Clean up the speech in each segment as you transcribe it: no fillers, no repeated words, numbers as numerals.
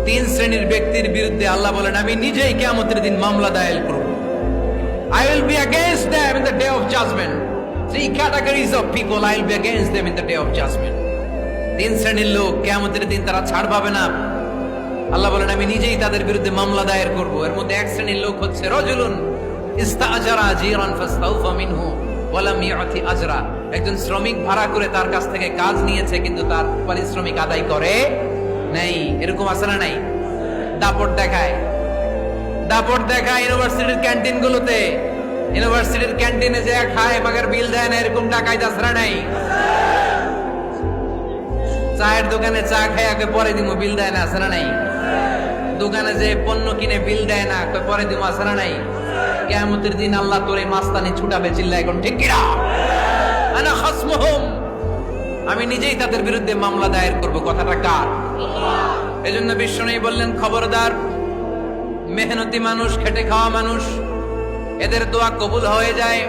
তিন শ্রেণীর ব্যক্তির বিরুদ্ধে আল্লাহ বলেন আমি নিজেই কিয়ামতের দিন মামলা দায়ের করব। I will be against them in the day of judgment. Three categories of people I will be against them in the day of judgment. তিন শ্রেণীর লোক কিয়ামতের দিন তারা ছাড় পাবে না। আল্লাহ বলেন আমি নিজেই তাদের বিরুদ্ধে মামলা দায়ের করব। এর মধ্যে এক শ্রেণীর লোক হচ্ছে রাজুলুন ইস্তাআজারা জিরান ফাস্তাউফা মিনহু ওয়া লাম ইয়াতি আজরা। একজন শ্রমিক ভাড়া করে তার কাছ থেকে কাজ নিয়েছে কিন্তু তার পারিশ্রমিক আদায় করে নাই। এরকম আছে না নাই? দাপট দেখায় ইউনিভার্সিটির ক্যান্টিন গুলোতে। ইউনিভার্সিটির ক্যান্টিনে যে খায় মাগের বিল দেয় না, এরকম ডাকাইত আছে না নাই? চায়ের দোকানে চা খায় আগে পরে দিমু, বিল দেয় না, আছে না নাই? দোকানে যে পণ্য কিনে বিল দেয় না, পরে দিমু, আছে না নাই? কিয়ামতের দিন আল্লাহ তোরে মাস্তানি ছুটাবে, চিল্লা এখন ঠিক কিনা? আনা খাসমুহুম, আমি নিজেই তাদের বিরুদ্ধে মামলা দায়ের করব। কথাটা কার? এজন্য বিশ্বনবী বললেন খবরদার, মেহনতি মানুষ, খেটে খাওয়া মানুষ, এদের দোয়া কবুল হয়ে যায়।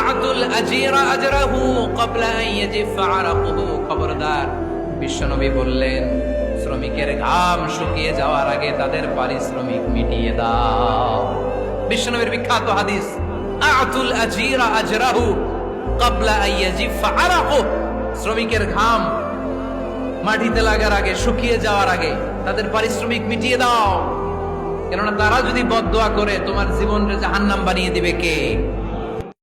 আতুল আজিরা আজরাহু ক্বাবলা আন ইয়াজিফা আরাকুহু। খবরদার, বিশ্বনবী বললেন শ্রমিকের ঘাম শুকিয়ে যাওয়ার আগে তাদের পারিশ্রমিক মিটিয়ে দাও। বিশ্বনবীর বিখ্যাত হাদিস, আতুল আজিরা আজরাহু ক্বাবলা আন ইয়াজিফা আরাকুহু। শ্রমিকের ঘাম মাটিতে লাগার আগে, শুকিয়ে যাওয়ার আগে তাদের পারিশ্রমিক মিটিয়ে দাও। কেননা তারা যদি বদদোয়া করে তোমার জীবনকে জাহান্নাম বানিয়ে দিবে কে?